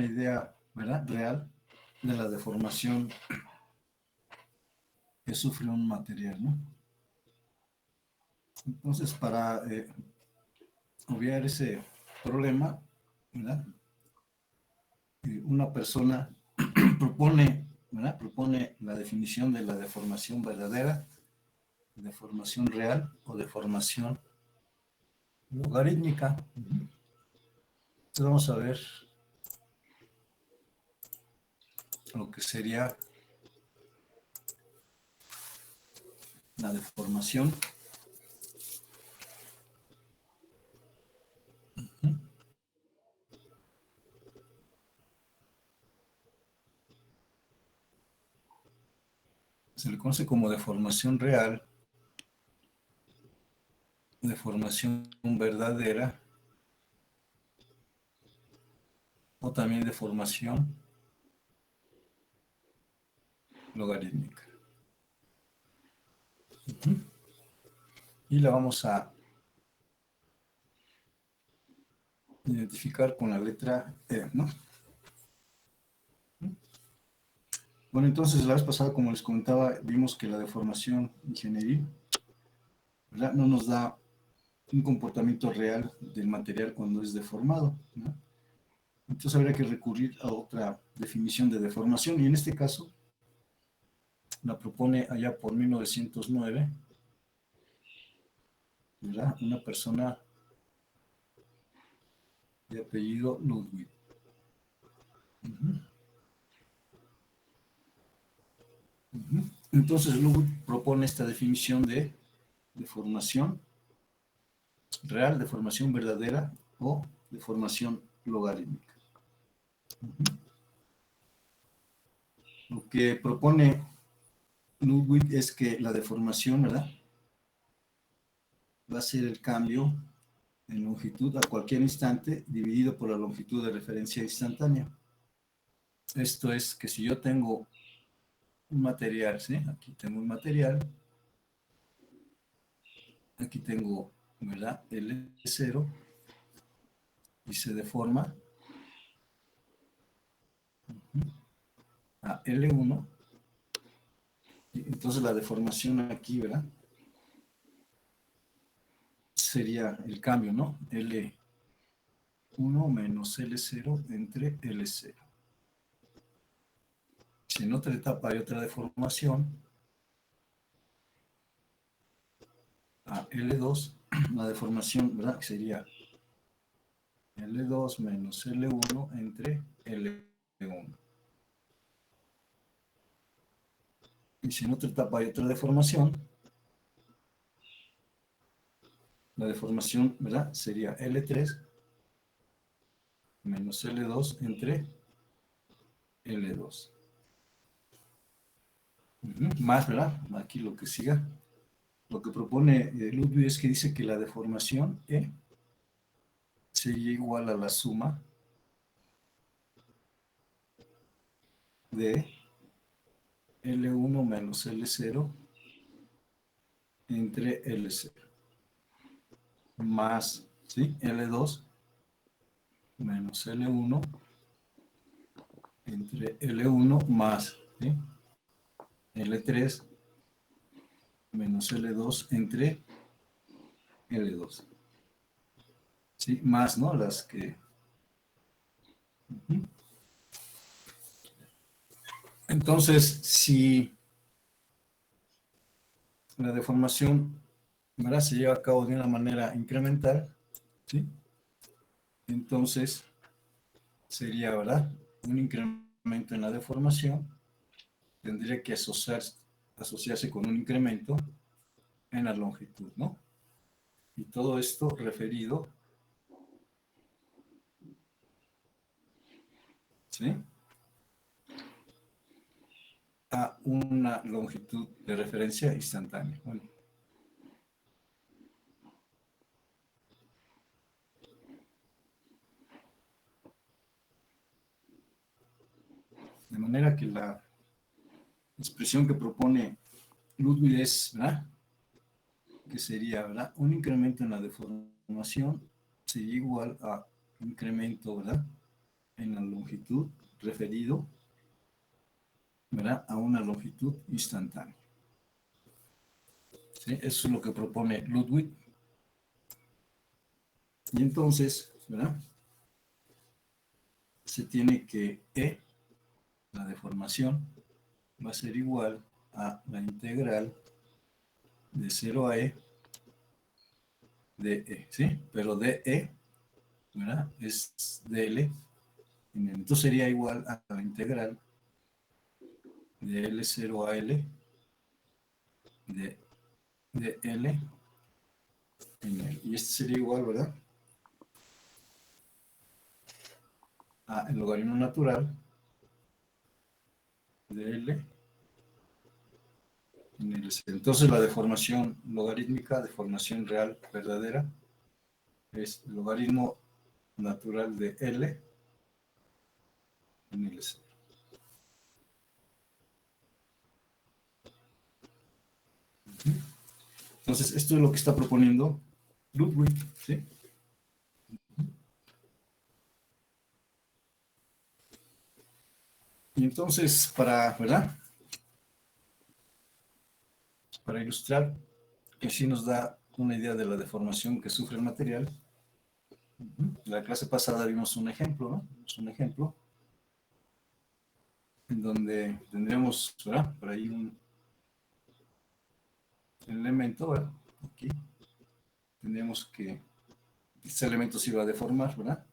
una idea, ¿verdad?, real de la deformación que sufre un material, ¿no? Entonces, para obviar ese problema, ¿verdad?, una persona propone, ¿verdad?, propone la definición de la deformación verdadera, deformación real o deformación logarítmica. Entonces vamos a ver lo que sería la deformación. Se le conoce como deformación real, deformación verdadera o también deformación logarítmica. Y la vamos a identificar con la letra E, ¿no? Bueno, entonces la vez pasada, como les comentaba, vimos que la deformación ingenieril, ¿verdad?, no nos da un comportamiento real del material cuando es deformado, ¿no? Entonces habría que recurrir a otra definición de deformación, y en este caso la propone allá por 1909, ¿verdad?, una persona de apellido Ludwig. Entonces Ludwig propone esta definición de deformación real, deformación verdadera o deformación logarítmica. Lo que propone Ludwig es que la deformación, ¿verdad?, va a ser el cambio en longitud a cualquier instante dividido por la longitud de referencia instantánea. Esto es que si yo tengo un material, ¿sí?, aquí tengo un material, aquí tengo, ¿verdad?, L0 y se deforma a L1, entonces la deformación aquí, ¿verdad?, sería el cambio, ¿no?, L1 menos L0 entre L0. Si en otra etapa hay otra deformación, a L2, la deformación, ¿verdad?, sería L2 menos L1 entre L1. Y si en otra etapa hay otra deformación, la deformación, ¿verdad?, sería L3 menos L2 entre L2. Más, ¿verdad?, aquí lo que siga. Lo que propone Ludwig es que dice que la deformación E sería igual a la suma de L1 menos L0 entre L0 más, ¿sí?, L2 menos L1 entre L1 más, ¿sí?, L3 menos L2 entre L2. ¿Sí? Más, ¿no?, las que... Entonces, si la deformación, ¿verdad?, se lleva a cabo de una manera incremental, ¿sí?, entonces sería, ¿verdad?, un incremento en la deformación, tendría que asociarse con un incremento en la longitud, ¿no? Y todo esto referido, ¿sí?, a una longitud de referencia instantánea. Bueno, de manera que la expresión que propone Ludwig es, ¿verdad?, que sería, ¿verdad?, un incremento en la deformación sería igual a un incremento, ¿verdad?, en la longitud referido, ¿verdad?, a una longitud instantánea. ¿Sí? Eso es lo que propone Ludwig. Y entonces, ¿verdad?, se tiene que E, la deformación, va a ser igual a la integral de 0 a E de E, ¿sí? Pero de E, ¿verdad?, es dl. Entonces sería igual a la integral de L0 a L de L en L. Y este sería igual, ¿verdad?, a el logaritmo natural de L en L. Entonces la deformación logarítmica, deformación real verdadera, es el logaritmo natural de L en L0. Entonces, esto es lo que está proponiendo Ludwig, ¿sí? Y entonces, ¿verdad?, para ilustrar que sí nos da una idea de la deformación que sufre el material, en la clase pasada vimos un ejemplo, ¿no? Es un ejemplo en donde tendríamos, ¿verdad?, por ahí un elemento, ¿verdad? Aquí tendríamos que este elemento se iba a deformar, ¿verdad?,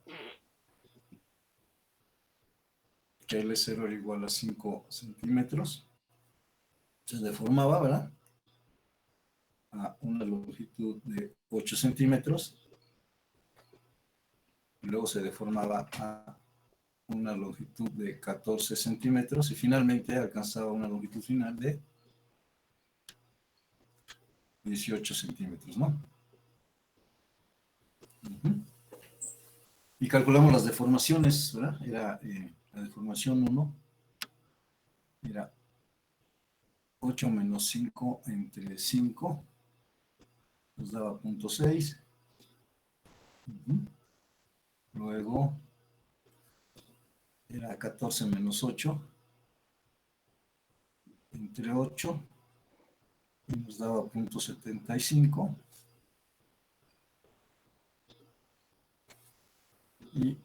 que L0 era igual a 5 centímetros, se deformaba, ¿verdad?, a una longitud de 8 centímetros, y luego se deformaba a una longitud de 14 centímetros, y finalmente alcanzaba una longitud final de 18 centímetros, ¿no? Y calculamos las deformaciones, ¿verdad? Era la deformación 1, era 8 menos 5 entre 5, nos daba 0.6. Luego era 14 menos 8 entre 8, y nos daba 0.75. Y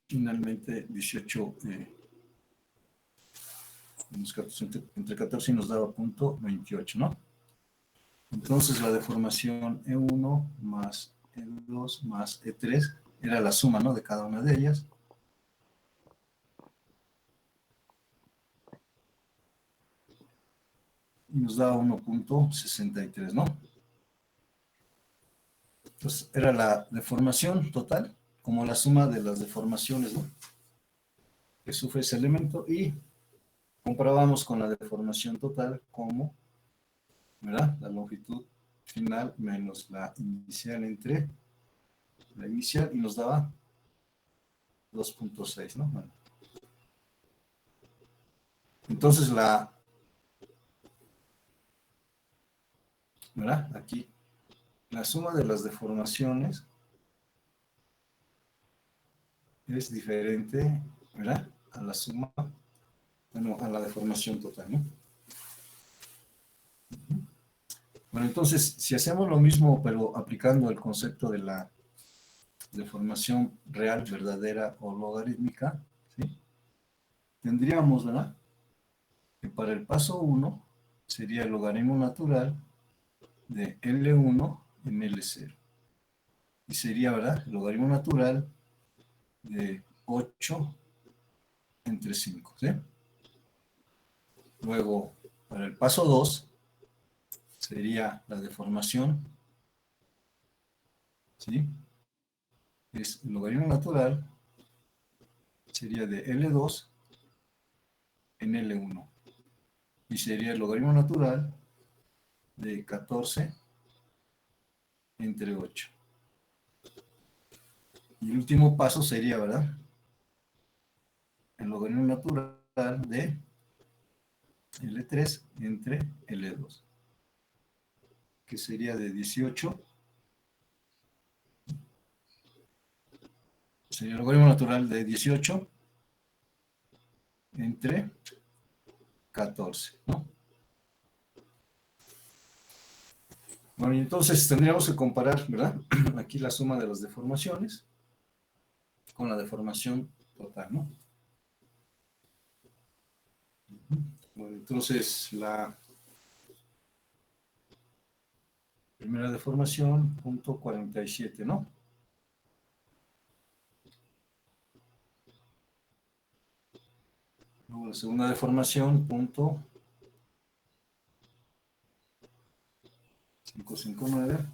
finalmente 18 entre 14 y nos daba 0.28, ¿no? Entonces la deformación E1 más E2 más E3 era la suma, ¿no?, de cada una de ellas. Y nos daba 1.63, ¿no? Entonces era la deformación total, como la suma de las deformaciones, ¿no?, que sufre ese elemento, y comparamos con la deformación total como, ¿verdad?, la longitud final menos la inicial entre la inicial, y nos daba 2.6, ¿no? Bueno. Entonces ¿verdad?, aquí la suma de las deformaciones es diferente, ¿verdad?, a la suma, bueno, a la deformación total, ¿no? Bueno, entonces, si hacemos lo mismo, pero aplicando el concepto de la deformación real, verdadera o logarítmica, ¿sí?, tendríamos, ¿verdad?, que para el paso 1 sería el logaritmo natural de L1 en L0. Y sería, ¿verdad?, el logaritmo natural de 8 entre 5, ¿sí? Luego, para el paso 2 sería la deformación, ¿sí?, es el logaritmo natural, sería de L2 en L1. Y sería el logaritmo natural de 14 entre 8. Y el último paso sería, ¿verdad?, el logaritmo natural de L3 entre L2, que sería de 18 sería el logaritmo natural de 18 entre 14, ¿no? Bueno, y entonces tendríamos que comparar, ¿verdad? Aquí la suma de las deformaciones con la deformación total, ¿no? Bueno, entonces la primera deformación, punto 47, ¿no? Luego la segunda deformación, punto 559.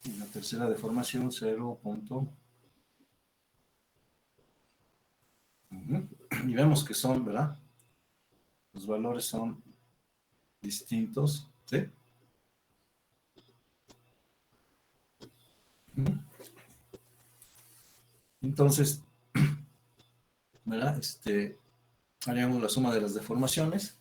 Y la tercera deformación, 0. Y vemos que son, ¿verdad? Los valores son distintos, ¿sí? Entonces, ¿verdad? Haríamos la suma de las deformaciones.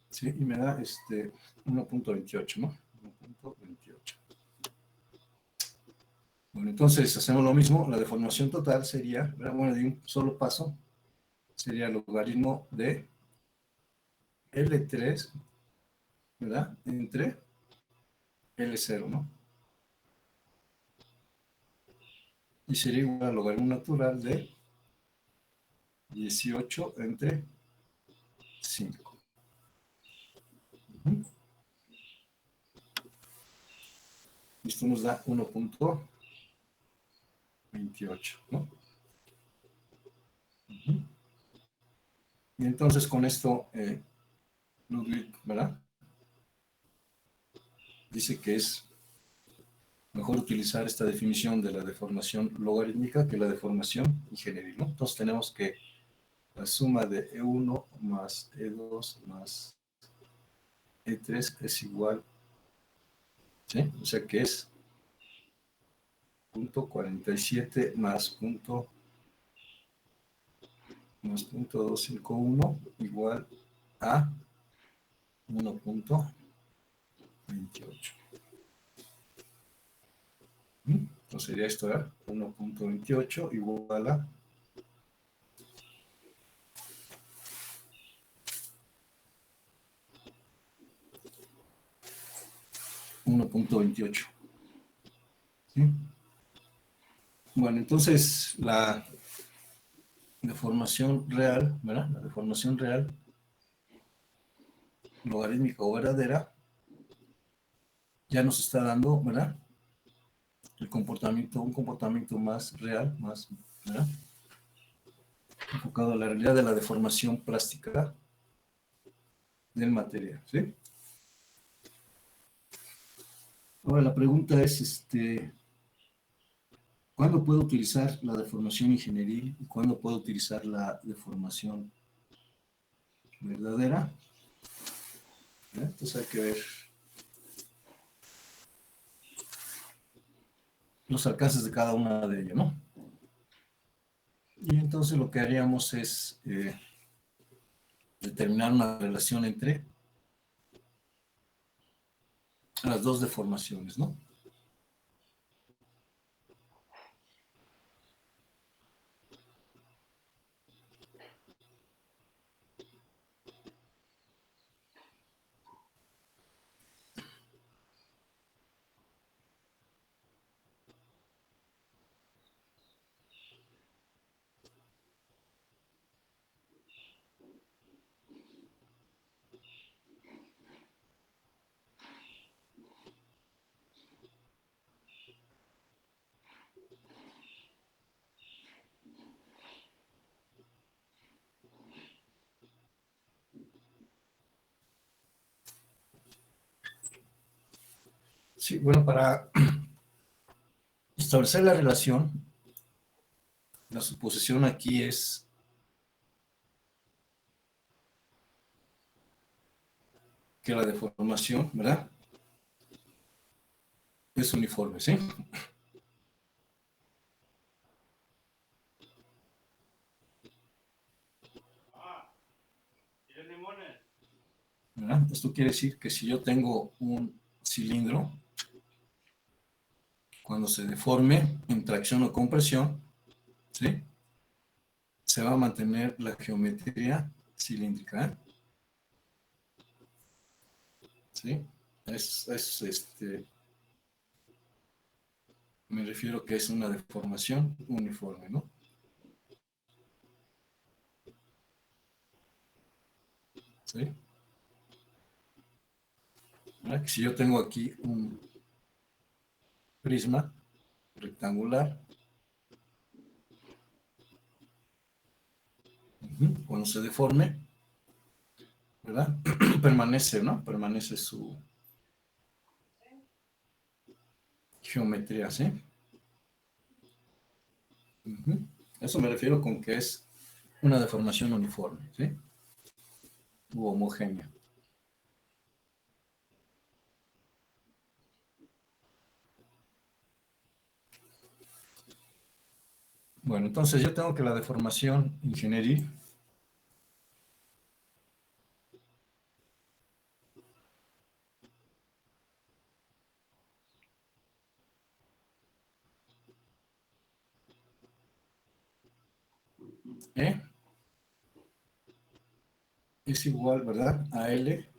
Sí, y me da 1.28, ¿no? 1.28. Bueno, entonces hacemos lo mismo. La deformación total sería, ¿verdad? Bueno, de un solo paso, sería el logaritmo de L3, ¿verdad? Entre L0, ¿no? Y sería igual al logaritmo natural de 18 entre 5. Esto nos da 1.28, ¿no? Y entonces con esto, Ludwig, ¿verdad? Dice que es mejor utilizar esta definición de la deformación logarítmica que la deformación ingenieril, ¿no? Entonces tenemos que la suma de E1 más E2 más E3 es igual, ¿sí? O sea que es 0.47 más 0.251 igual a 1.28. Entonces sería esto, 1.28 igual a 1.28. ¿Sí? Bueno, entonces la deformación real, ¿verdad? La deformación real logarítmica o verdadera ya nos está dando, ¿verdad? El comportamiento, un comportamiento más real, más, ¿verdad? Enfocado a la realidad de la deformación plástica del material, ¿sí? Ahora la pregunta es, ¿cuándo puedo utilizar la deformación ingenieril y cuándo puedo utilizar la deformación verdadera? Entonces hay que ver los alcances de cada una de ellas, ¿no? Y entonces lo que haríamos es determinar una relación entre las dos deformaciones, ¿no? Sí, bueno, para establecer la relación, la suposición aquí es que la deformación, ¿verdad?, es uniforme, ¿sí? ¿Verdad? Esto quiere decir que si yo tengo un cilindro, cuando se deforme en tracción o compresión, ¿sí?, se va a mantener la geometría cilíndrica, ¿eh? ¿Sí? Me refiero que es una deformación uniforme, ¿no? ¿Sí? ¿Verdad? Que si yo tengo aquí un prisma rectangular, cuando se deforme, ¿verdad?, permanece, ¿no? Permanece su geometría, ¿sí? Eso me refiero con que es una deformación uniforme, ¿sí? U homogénea. Bueno, entonces yo tengo que la deformación ingenieril ¿eh?, es igual, ¿verdad?, a L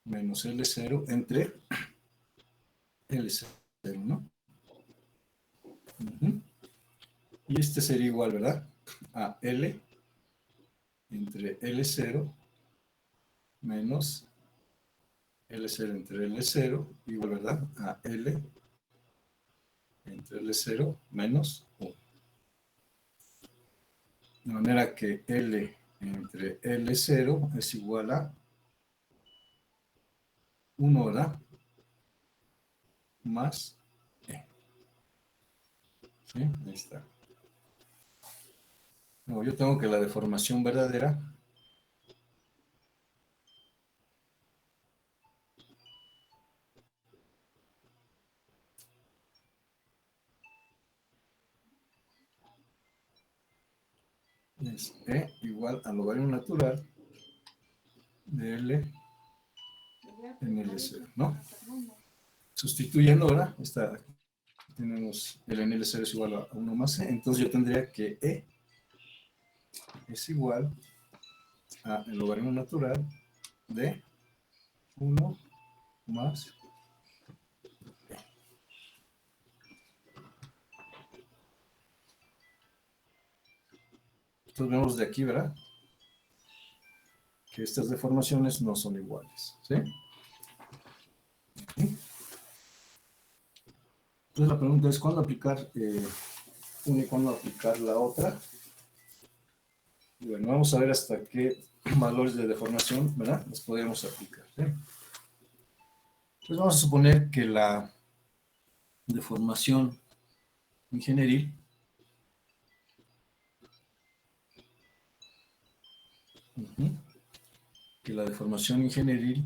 menos L0 entre L0, ¿no? Y este sería igual, ¿verdad?, a L entre L0 menos L0 entre L0, igual, ¿verdad?, a L entre L0 menos 1. De manera que L entre L0 es igual a 1, ¿verdad?, más E. ¿Sí? Ahí está. No, yo tengo que la deformación verdadera es E igual al logaritmo natural de L en L0, ¿no? Sustituyendo ahora, tenemos L en L0 es igual a 1 más E, entonces yo tendría que E es igual a el logaritmo natural de 1 más E. Entonces vemos de aquí, ¿verdad?, que estas deformaciones no son iguales, ¿sí? Entonces la pregunta es, ¿cuándo aplicar una y cuándo aplicar la otra? Y bueno, vamos a ver hasta qué valores de deformación, ¿verdad?, los podemos aplicar, ¿sí? Entonces vamos a suponer que la deformación ingenieril que la deformación ingenieril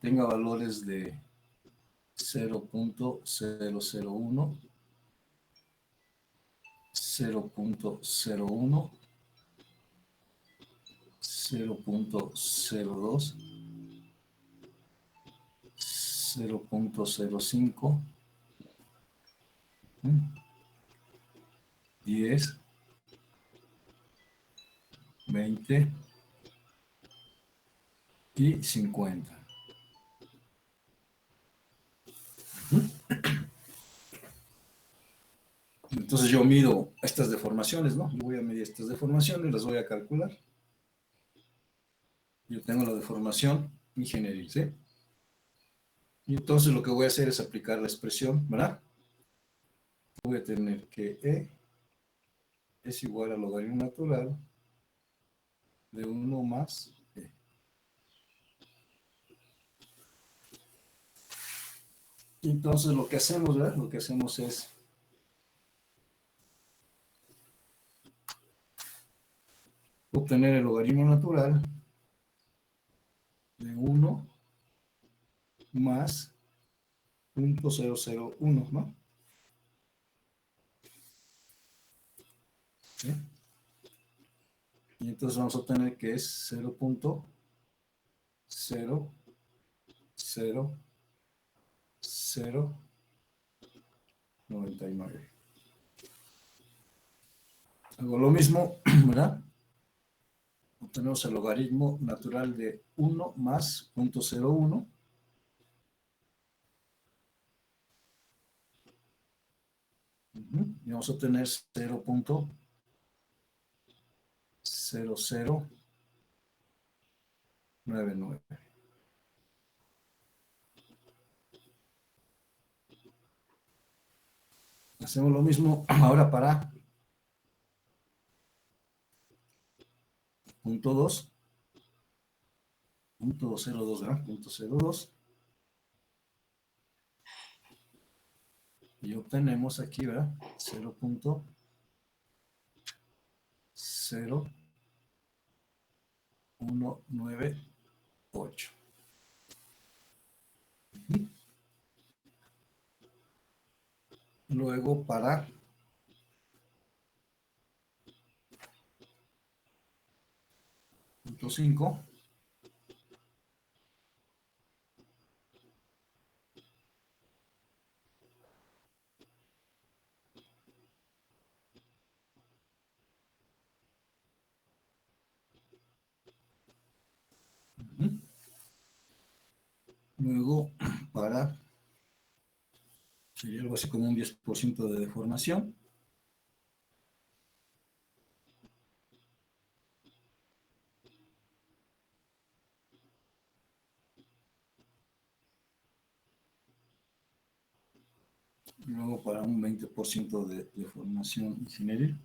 tenga valores de 0.001, 0.01, 0.02, 0.05, 10, 20 y 50. Entonces yo mido estas deformaciones, ¿no? Yo voy a medir estas deformaciones, las voy a calcular. Yo tengo la deformación ingenieril, ¿sí? Y entonces lo que voy a hacer es aplicar la expresión, ¿verdad? Voy a tener que E es igual al logaritmo natural de 1 más E. Entonces lo que hacemos, ¿verdad? Lo que hacemos es obtener el logaritmo natural de 1 más 0.001, ¿no? ¿Sí? Y entonces vamos a obtener que es 0.00099. Hago lo mismo, ¿verdad? Obtenemos el logaritmo natural de 1 más 0.01. Y vamos a obtener 0.0099. Hacemos lo mismo ahora para punto 2, punto 02, ¿verdad? Punto 02. Y obtenemos aquí, ¿verdad? 0.0198. Luego para punto 5. Luego para, sería algo así como un 10% de deformación. Luego para un 20% de deformación ingeniería.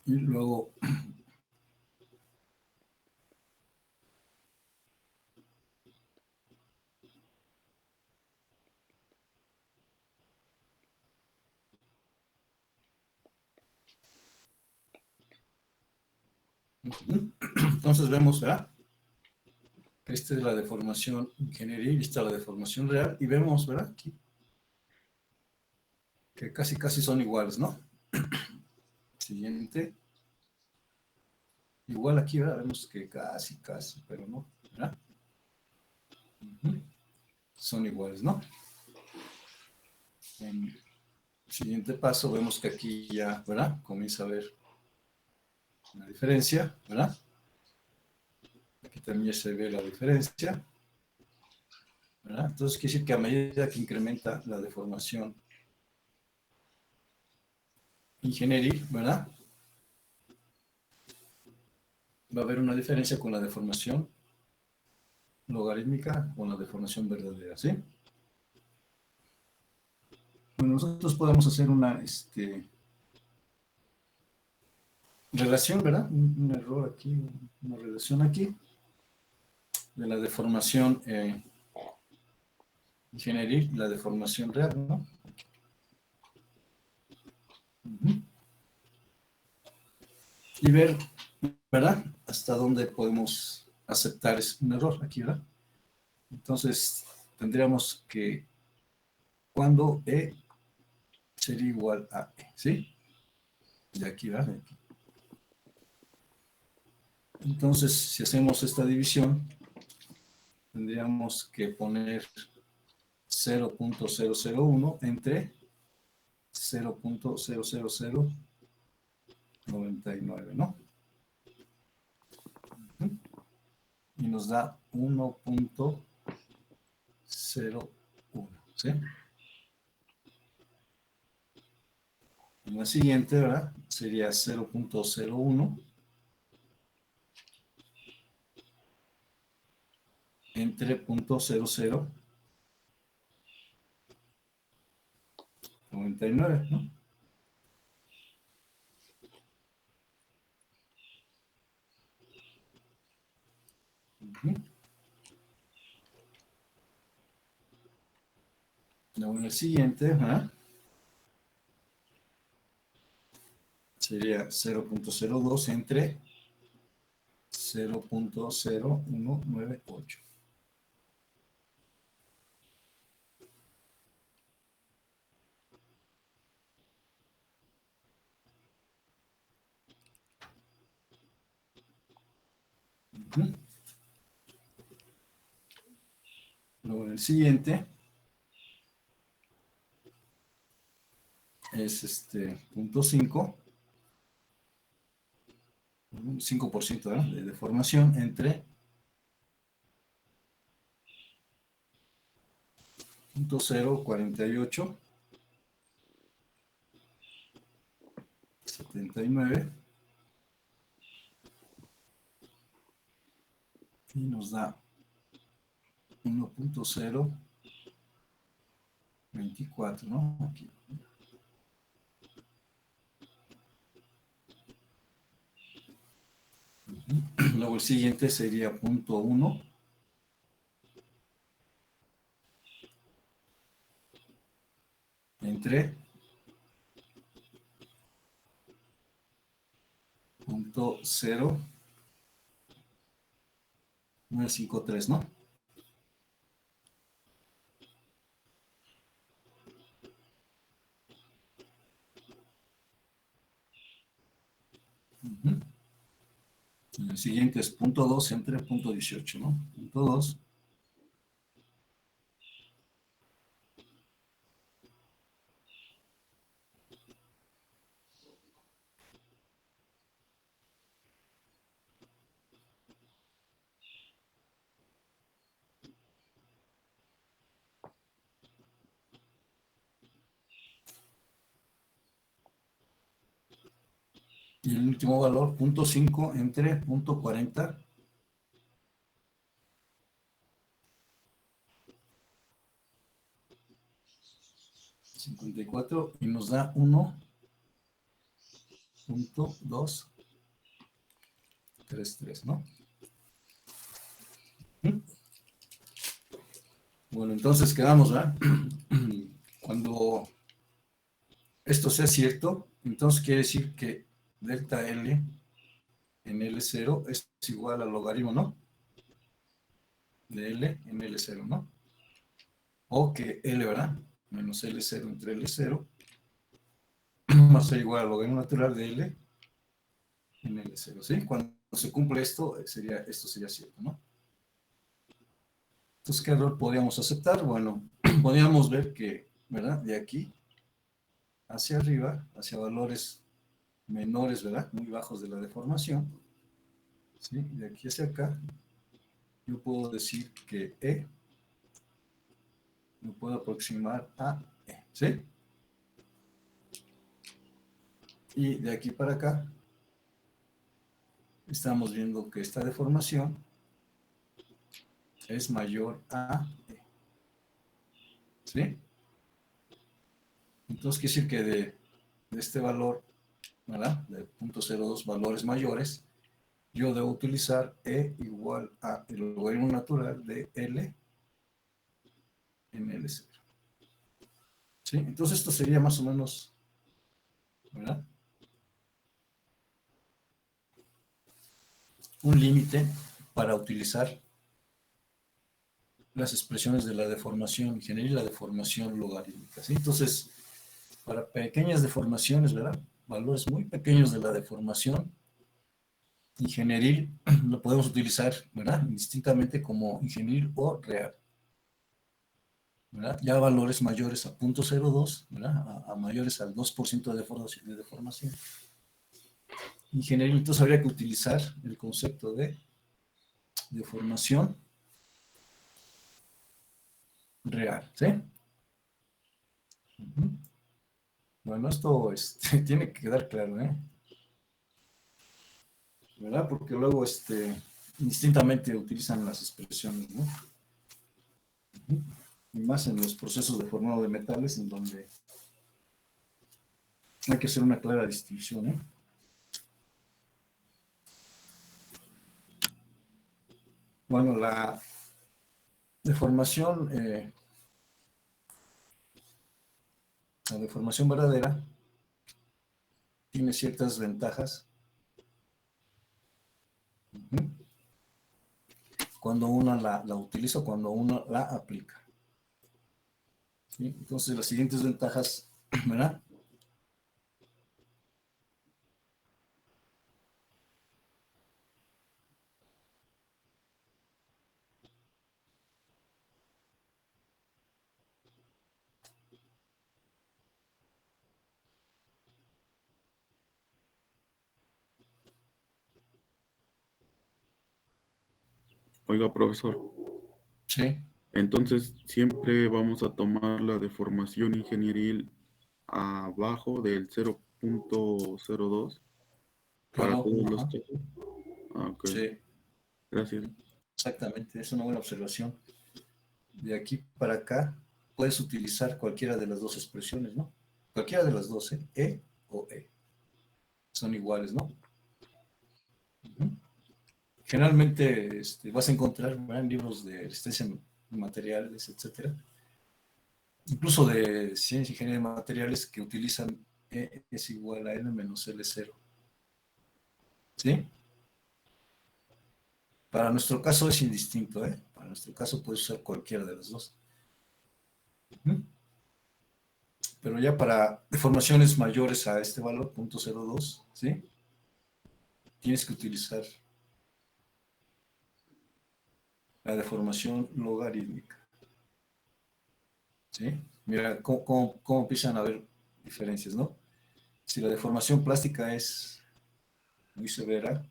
Y luego entonces vemos, ¿verdad? Esta es la deformación ingenieril, esta es la deformación real, y vemos, ¿verdad? Aquí, que casi son iguales, ¿no? Siguiente. Igual aquí, ¿verdad? Vemos que casi, pero no, ¿verdad? Son iguales, ¿no? En el siguiente paso vemos que aquí ya, ¿verdad? Comienza a haber una diferencia, ¿verdad? Aquí también se ve la diferencia, ¿verdad? Entonces quiere decir que a medida que incrementa la deformación ingenieril, ¿verdad? Va a haber una diferencia con la deformación logarítmica con la deformación verdadera, ¿sí? Bueno, nosotros podemos hacer una relación, ¿verdad? Un error aquí, una relación aquí de la deformación ingenieril y la deformación real, ¿no? Y ver, ¿verdad? Hasta dónde podemos aceptar un error aquí, ¿verdad? Entonces, tendríamos que cuando E sería igual a E, ¿sí? Y aquí, ¿verdad? Entonces, si hacemos esta división, tendríamos que poner 0.001 entre 0.00099, ¿no? Y nos da 1.01, ¿sí? En la siguiente, ¿verdad? Sería 0.01 entre 0.0099, ¿no? Luego en el siguiente, sería 0.02 entre 0.0198. Luego en el siguiente es 0.5, 5% de deformación entre 0.048, 79 y nos da 1.024, ¿no? Aquí. Luego el siguiente sería 0.1 entre 0.0953, ¿no? El siguiente es 0.2 entre 0.18, ¿no? 0.2 y el último valor, 0.5 entre 0.40, 54 y nos da 1.233, ¿no? Bueno, entonces quedamos, ¿verdad? Cuando esto sea cierto, entonces quiere decir que delta L en L0 es igual al logaritmo, ¿no? De L en L0, ¿no? O que L, ¿verdad? Menos L0 entre L0 va a ser igual al logaritmo natural de L en L0, ¿sí? Cuando se cumple esto, esto sería cierto, ¿no? Entonces, ¿qué error podríamos aceptar? Bueno, podríamos ver que, ¿verdad? De aquí hacia arriba, hacia valores menores, ¿verdad? Muy bajos de la deformación, ¿sí? De aquí hacia acá, yo puedo decir que E me puedo aproximar a E, ¿sí? Y de aquí para acá, estamos viendo que esta deformación es mayor a E, ¿sí? Entonces, quiere decir que de este valor, ¿verdad? De 0.02 valores mayores, yo debo utilizar E igual a el logaritmo natural de L en L0. ¿Sí? Entonces esto sería más o menos, ¿verdad? Un límite para utilizar las expresiones de la deformación general y la deformación logarítmica, ¿sí? Entonces, para pequeñas deformaciones, ¿verdad? Valores muy pequeños de la deformación ingenieril lo podemos utilizar, ¿verdad? Indistintamente como ingenieril o real, ¿verdad? Ya valores mayores a 0.02, ¿verdad? A mayores al 2% de deformación ingenieril, entonces habría que utilizar el concepto de deformación real, ¿sí? Bueno, esto tiene que quedar claro, ¿eh? ¿Verdad? Porque luego indistintamente utilizan las expresiones, ¿no? Y más en los procesos de formado de metales, en donde hay que hacer una clara distinción, ¿eh? Bueno, la deformación, la deformación verdadera tiene ciertas ventajas cuando uno la utiliza, cuando uno la aplica. ¿Sí? Entonces, las siguientes ventajas, ¿verdad? Oiga, profesor, Sí, entonces siempre vamos a tomar la deformación ingenieril abajo del 0.02 para claro, todos los ajá, casos. Ah, ok, sí, gracias. exactamente, es una buena observación. De aquí para acá puedes utilizar cualquiera de las dos expresiones, ¿no? Cualquiera de las dos, ¿eh? E o E. Son iguales, ¿no? Ujú. Generalmente vas a encontrar, ¿verdad?, en libros de resistencia en materiales, etcétera, incluso de ciencia y ingeniería de materiales, que utilizan E es igual a N menos L0. ¿Sí? Para nuestro caso es indistinto, ¿eh? Para nuestro caso puedes usar cualquiera de las dos. Ujú. Pero ya para deformaciones mayores a este valor, 0.02, ¿sí? Tienes que utilizar la deformación logarítmica, ¿sí? Mira cómo empiezan a haber diferencias, ¿no? Si la deformación plástica es muy severa,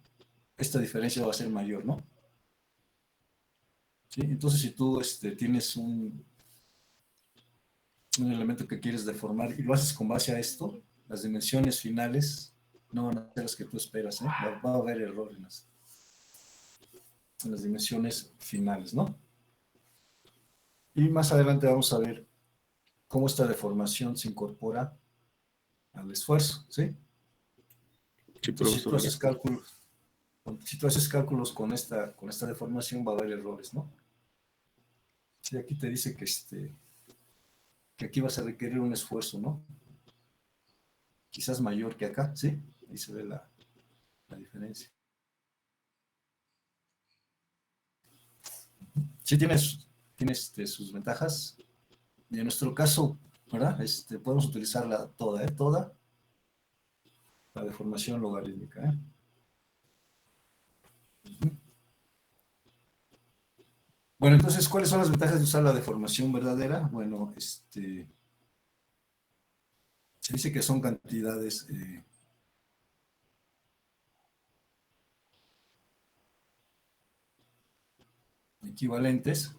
esta diferencia va a ser mayor, ¿no? ¿Sí? Entonces, si tú tienes un elemento que quieres deformar y lo haces con base a esto, las dimensiones finales no van a ser las que tú esperas, ¿eh? Va a haber error en las dimensiones finales, ¿no? Y más adelante vamos a ver cómo esta deformación se incorpora al esfuerzo, ¿sí? Sí, Entonces, profesor, gracias. si tú haces cálculos con esta deformación, va a haber errores, ¿no? Sí, aquí te dice que aquí vas a requerir un esfuerzo, ¿no? Quizás mayor que acá, ¿sí? Ahí se ve la diferencia. Sí, tiene sus ventajas. Y en nuestro caso, ¿verdad? Podemos utilizarla toda, ¿eh? Toda la deformación logarítmica, ¿eh? Bueno, entonces, ¿cuáles son las ventajas de usar la deformación verdadera? Bueno, se dice que son cantidades equivalentes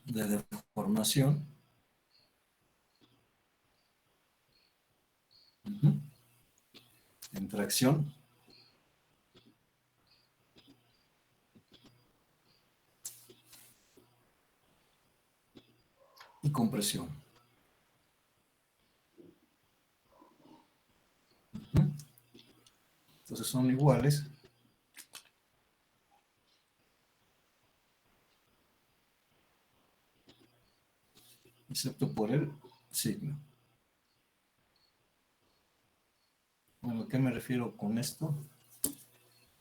de deformación, uh-huh, en tracción y compresión. Uh-huh. Entonces son iguales, excepto por el signo. Bueno, ¿a qué me refiero con esto?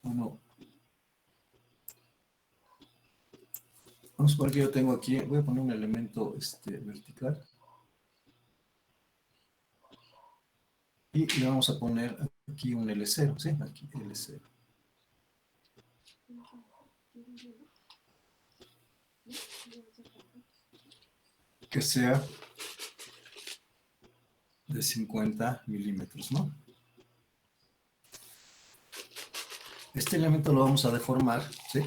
Bueno, vamos a poner que yo tengo aquí, voy a poner un elemento vertical y le vamos a poner aquí un L0, ¿sí? Aquí L0. Que sea de 50 milímetros, ¿no? Este elemento lo vamos a deformar, ¿sí?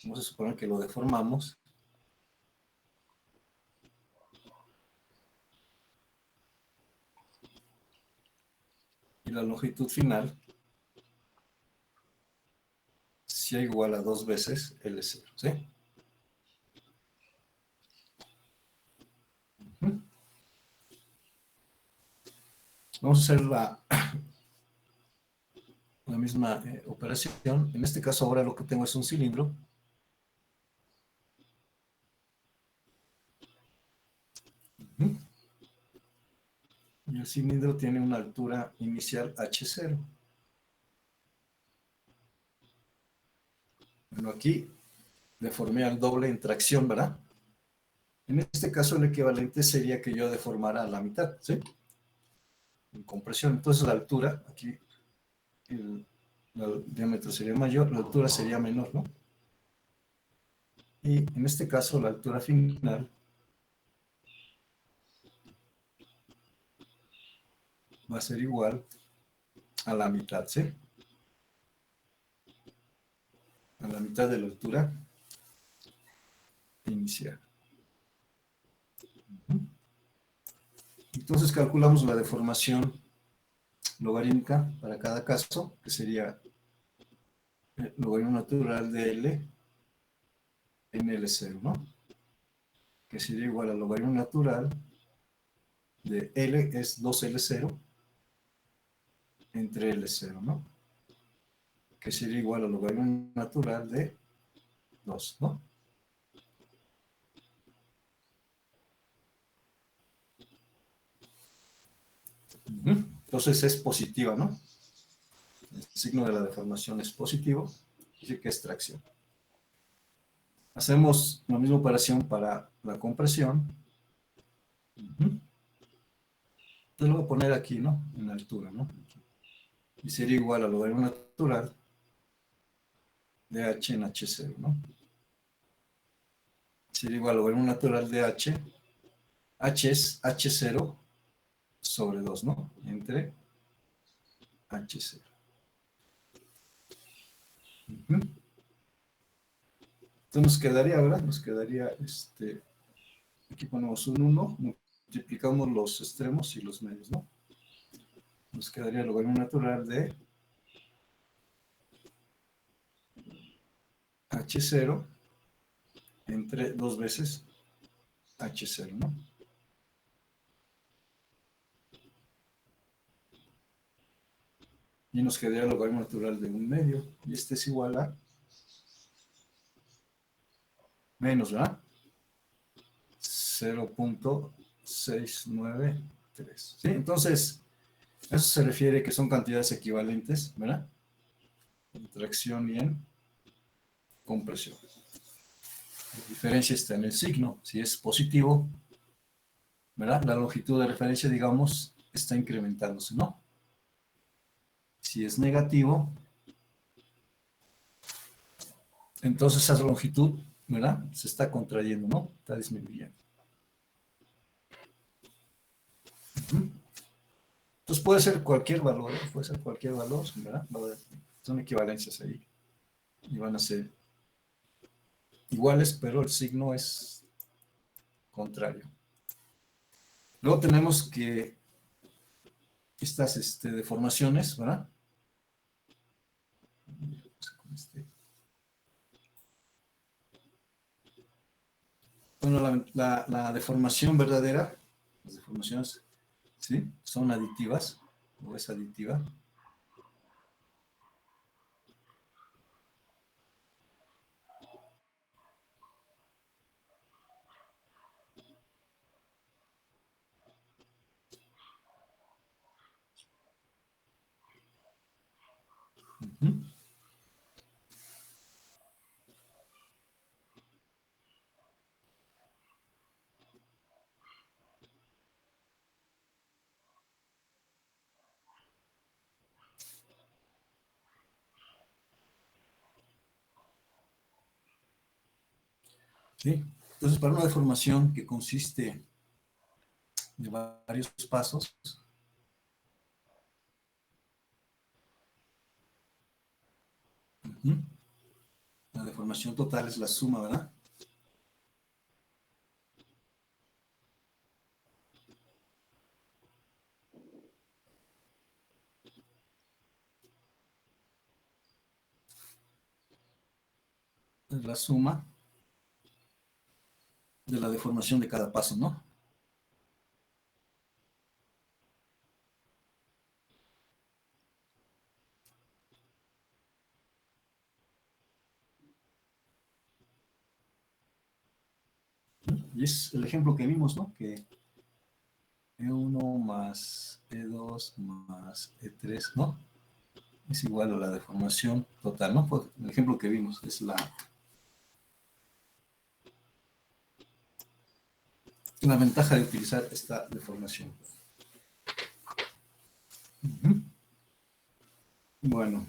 Vamos a suponer que lo deformamos y la longitud final sea igual a 2 veces L0, ¿sí? Vamos a hacer la misma operación. En este caso ahora lo que tengo es un cilindro. Y el cilindro tiene una altura inicial H0. Bueno, aquí deformé al doble en tracción, ¿verdad? En este caso el equivalente sería que yo deformara a la mitad, ¿sí? En compresión. Entonces la altura, aquí el diámetro sería mayor, la altura sería menor, ¿no? Y en este caso la altura final va a ser igual a la mitad, ¿sí? A la mitad de la altura inicial. Entonces calculamos la deformación logarítmica para cada caso, que sería el logaritmo natural de L en L0, ¿no? Que sería igual al logaritmo natural de L es 2L0 entre L0, ¿no? Que sería igual al logaritmo natural de 2, ¿no? Entonces es positiva, ¿no? El signo de la deformación es positivo, dice que es tracción. Hacemos la misma operación para la compresión. Entonces lo voy a poner aquí, ¿no? En altura, ¿no? Y sería igual al logaritmo natural de H en H0, ¿no? Sería igual al logaritmo natural de H. H es H0 sobre 2, ¿no? Entre H0. Entonces nos quedaría, ¿verdad? Nos quedaría, aquí ponemos un 1, multiplicamos los extremos y los medios, ¿no? Nos quedaría el logaritmo natural de H0 entre 2 veces H0, ¿no? Y nos quedaría el logaritmo natural de un medio. Y este es igual a menos, ¿verdad? 0.693. ¿Sí? Entonces, eso se refiere que son cantidades equivalentes, ¿verdad? En tracción y en compresión. La diferencia está en el signo. Si es positivo, ¿verdad? La longitud de referencia, digamos, está incrementándose, ¿no? Si es negativo, entonces esa longitud, ¿verdad? Se está contrayendo, ¿no? Está disminuyendo. Entonces puede ser cualquier valor, ¿verdad? Son equivalencias ahí. Y van a ser iguales, pero el signo es contrario. Luego tenemos que estas deformaciones, ¿verdad? Bueno, la deformación verdadera, las deformaciones, ¿sí? Son aditivas, o es aditiva. ¿Sí? Entonces, para una deformación que consiste de varios pasos, la deformación total es la suma, ¿verdad? Es la suma de la deformación de cada paso, ¿no? Y es el ejemplo que vimos, ¿no? Que E1 más E2 más E3, ¿no? Es igual a la deformación total, ¿no? Pues el ejemplo que vimos es la ventaja de utilizar esta deformación. Bueno,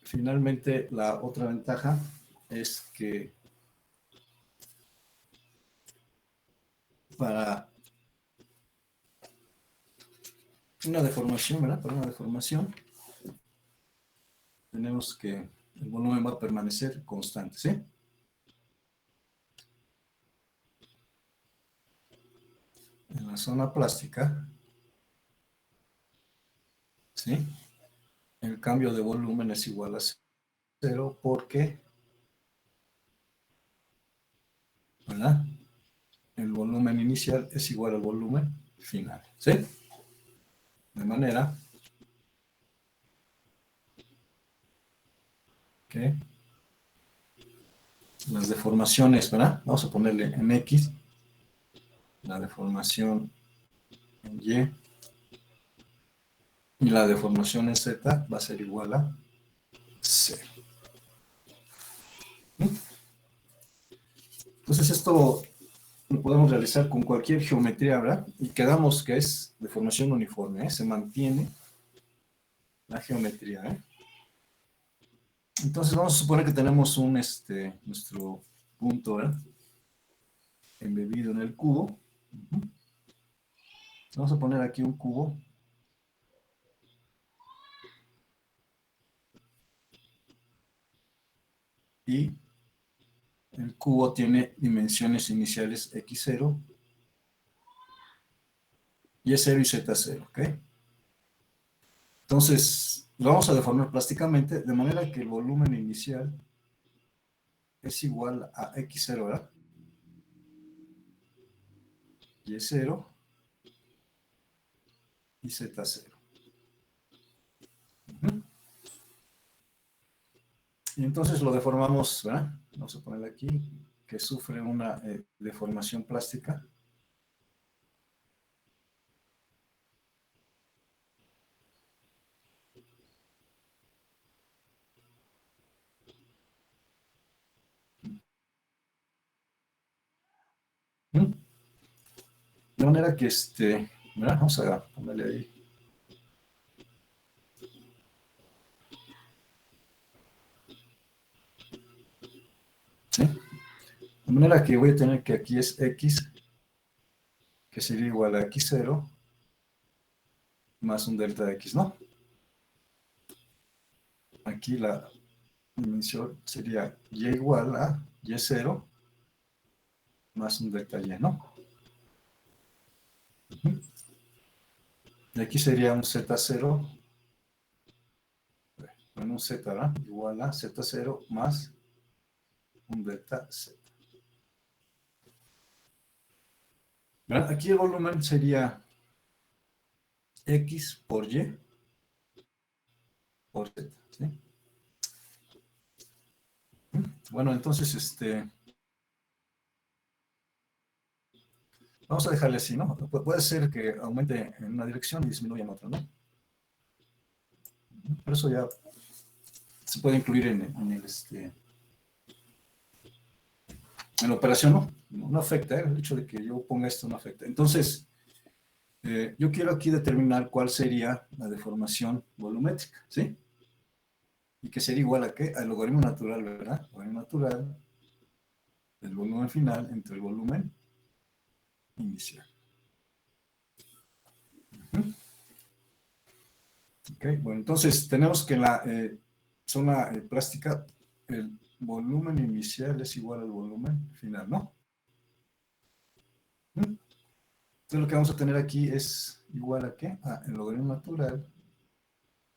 finalmente la otra ventaja es que para una deformación, ¿verdad? Para una deformación tenemos que el volumen va a permanecer constante, ¿sí? En la zona plástica, ¿sí? El cambio de volumen es igual a cero porque, ¿verdad? El volumen inicial es igual al volumen final, ¿sí? De manera que las deformaciones, ¿verdad? Vamos a ponerle en X, la deformación en y la deformación en Z va a ser igual a 0. Entonces esto lo podemos realizar con cualquier geometría, ¿verdad? Y quedamos que es deformación uniforme, ¿eh? Se mantiene la geometría, ¿eh? Entonces vamos a suponer que tenemos nuestro punto, ¿verdad? Embebido en el cubo. Vamos a poner aquí un cubo. Y el cubo tiene dimensiones iniciales x0, y0 y z0, ¿ok? Entonces, lo vamos a deformar plásticamente de manera que el volumen inicial es igual a x0, ¿verdad? Y0 y z0. Y entonces lo deformamos, ¿verdad? Vamos a ponerle aquí que sufre una deformación plástica. De manera que ¿verdad? Vamos a ponerle ahí. ¿Sí? De manera que voy a tener que aquí es x, que sería igual a x0 más un delta de x, ¿no? Aquí la dimensión sería y igual a y0 más un delta y, ¿no? Y aquí sería un z0, bueno, un z, ¿verdad? Igual a z0 más un delta z. ¿Verdad? Aquí el volumen sería x por y por z, ¿sí? Bueno, entonces, vamos a dejarle así, ¿no? Puede ser que aumente en una dirección y disminuya en otra, ¿no? Pero eso ya se puede incluir en la operación, ¿no? No afecta, ¿eh? El hecho de que yo ponga esto no afecta. Entonces, yo quiero aquí determinar cuál sería la deformación volumétrica, ¿sí? Y que sería igual a ¿qué? Al logaritmo natural, ¿verdad? Logaritmo natural del volumen final entre el volumen inicial. Ok, bueno, entonces tenemos que en la zona plástica el volumen inicial es igual al volumen final, ¿no? Entonces lo que vamos a tener aquí es igual a ¿qué? A el logaritmo natural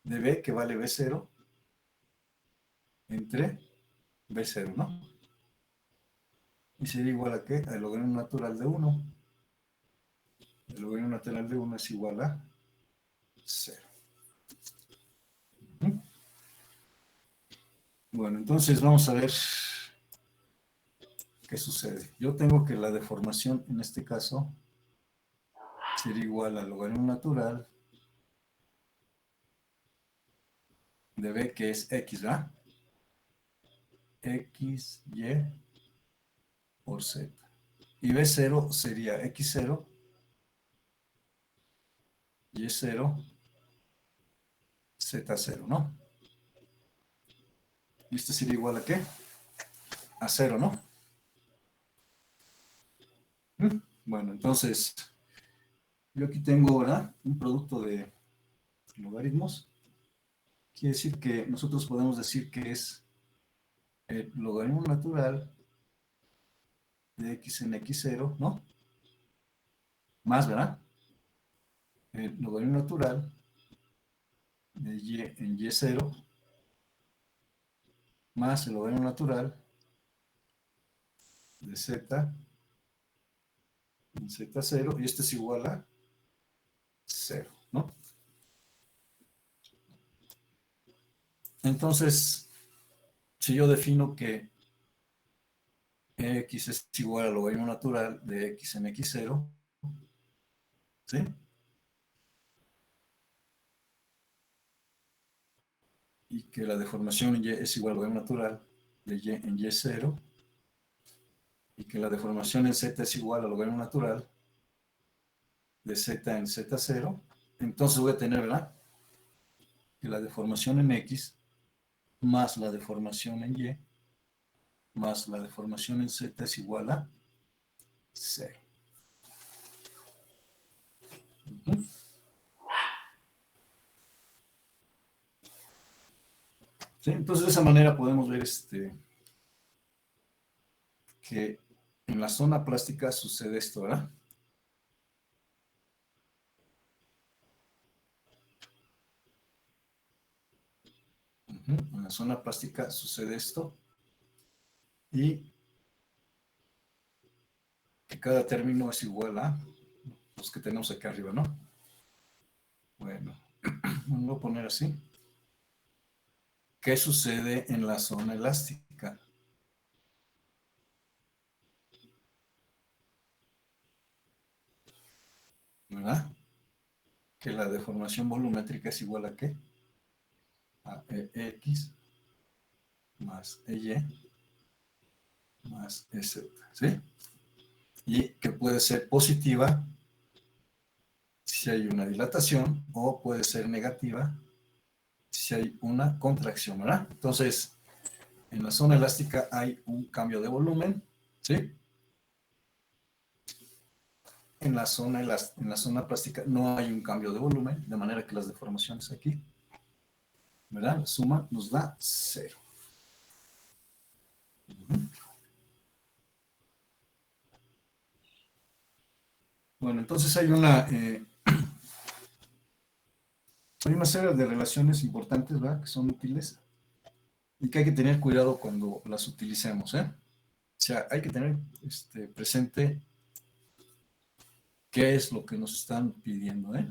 de b, que vale b0, entre b0, ¿no? Y sería igual a ¿qué? Al logaritmo natural de 1. El logaritmo natural de 1 es igual a 0. Bueno, entonces vamos a ver. Ok, ¿qué sucede? Yo tengo que la deformación, en este caso, sería igual al logaritmo natural de b, que es x, ¿verdad? X, y por z. Y b0 sería x0, y0, z0, ¿no? Y este sería igual a ¿qué? A 0, ¿no? Bueno, entonces, yo aquí tengo, ¿verdad? Un producto de logaritmos. Quiere decir que nosotros podemos decir que es el logaritmo natural de x en x0, ¿no? Más, ¿verdad? El logaritmo natural de y en y0 más el logaritmo natural de z en z0, y este es igual a 0, ¿no? Entonces, si yo defino que x es igual al logaritmo natural de x en x0, ¿sí? Y que la deformación en y es igual al logaritmo natural de y en y0, y que la deformación en z es igual al logaritmo natural de z en z0, entonces voy a tener, ¿verdad? Que la deformación en x más la deformación en y más la deformación en z es igual a 0. ¿Sí? Entonces de esa manera podemos ver que en la zona plástica sucede esto, ¿verdad? En la zona plástica sucede esto, y que cada término es igual a los que tenemos aquí arriba, ¿no? Bueno, voy a poner así. ¿Qué sucede en la zona elástica? ¿Verdad? Que la deformación volumétrica es igual a ¿qué? A EX más EY más EZ, ¿sí? Y que puede ser positiva si hay una dilatación, o puede ser negativa si hay una contracción, ¿verdad? Entonces, en la zona elástica hay un cambio de volumen, ¿sí? En la zona plástica no hay un cambio de volumen, de manera que las deformaciones aquí, ¿verdad? La suma nos da 0. Bueno, entonces hay una serie de relaciones importantes, ¿verdad? Que son útiles y que hay que tener cuidado cuando las utilicemos, ¿eh? O sea, hay que tener presente qué es lo que nos están pidiendo, ¿eh?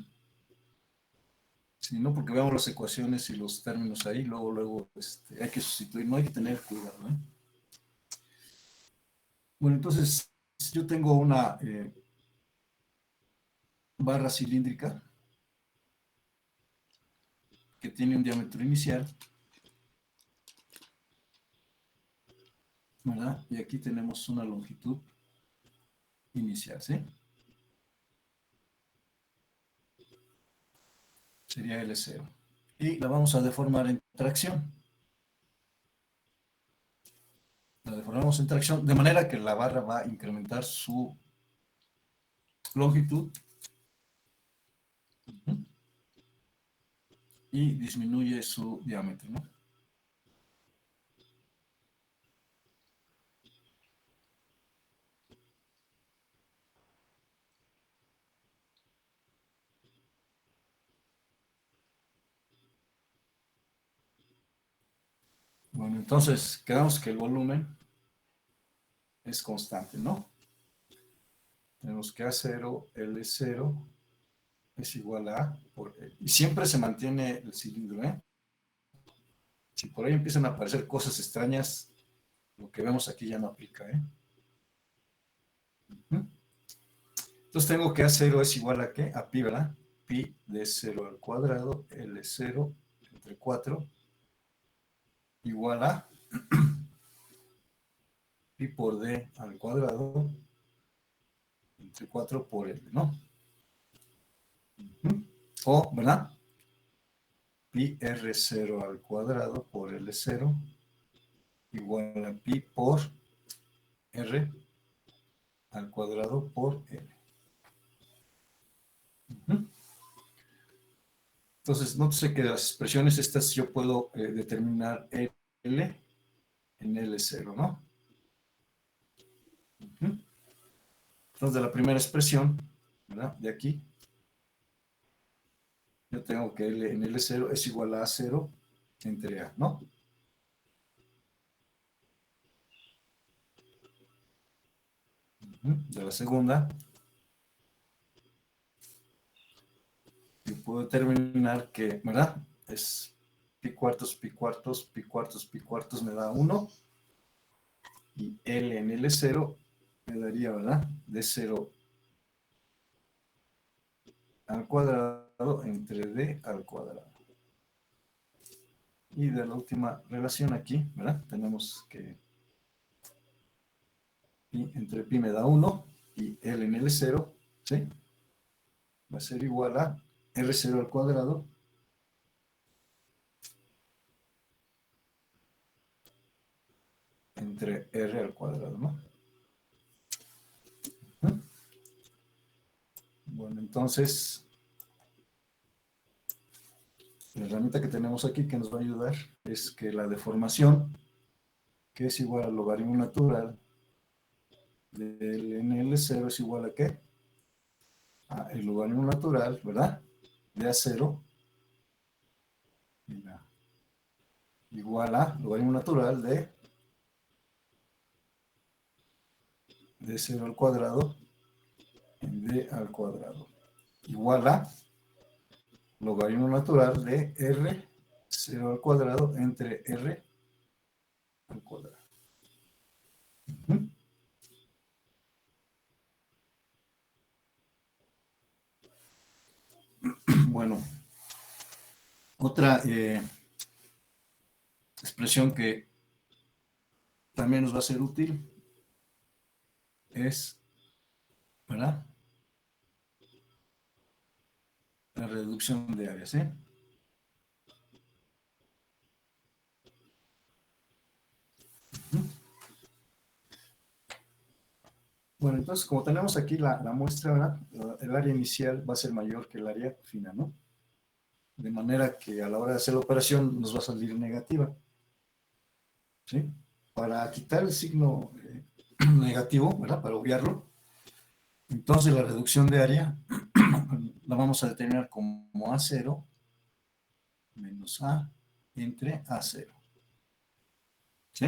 Si no, porque veamos las ecuaciones y los términos ahí, luego hay que sustituir, no hay que tener cuidado, ¿eh? Bueno, entonces yo tengo una barra cilíndrica que tiene un diámetro inicial, ¿verdad? Y aquí tenemos una longitud inicial, ¿sí? Sería L0. Y la vamos a deformar en tracción. La deformamos en tracción de manera que la barra va a incrementar su longitud y disminuye su diámetro, ¿no? Bueno, entonces quedamos que el volumen es constante, ¿no? Tenemos que A0, L0 es igual a A por L. Y siempre se mantiene el cilindro, ¿eh? Si por ahí empiezan a aparecer cosas extrañas, lo que vemos aquí ya no aplica, ¿eh? Entonces tengo que A0 es igual a ¿qué? A pi, ¿verdad? Pi de 0 al cuadrado, L0 entre 4, igual a pi por d al cuadrado, entre 4 por L, ¿no? O, ¿verdad? Pi R0 al cuadrado por L0, igual a pi por R al cuadrado por L. Entonces, nótese que las expresiones estas yo puedo determinar L en L0, ¿no? Entonces, de la primera expresión, ¿verdad? De aquí, yo tengo que L en L0 es igual a A0 entre A, ¿no? De la segunda, yo puedo determinar que, ¿verdad? Es pi cuartos, pi cuartos, pi cuartos, pi cuartos me da 1. Y L en L0 me daría, ¿verdad? De 0 al cuadrado entre D al cuadrado. Y de la última relación aquí, ¿verdad? Tenemos que pi entre pi me da 1 y L en L0, ¿sí? Va a ser igual a R0 al cuadrado entre R al cuadrado, ¿no? Bueno, entonces, la herramienta que tenemos aquí que nos va a ayudar es que la deformación, que es igual al logaritmo natural del NL0 es igual a ¿qué? A el logaritmo natural, ¿verdad? De A0 igual a logaritmo natural de 0 al cuadrado en D al cuadrado. Igual a logaritmo natural de R 0 al cuadrado entre R al cuadrado. Bueno, otra expresión que también nos va a ser útil es, ¿verdad? La reducción de áreas, ¿eh? Bueno, entonces, como tenemos aquí la muestra, ¿verdad? El área inicial va a ser mayor que el área final, ¿no? De manera que a la hora de hacer la operación nos va a salir negativa, ¿sí? Para quitar el signo negativo, ¿verdad? Para obviarlo, entonces la reducción de área la vamos a determinar como A0 menos A entre A0, ¿sí?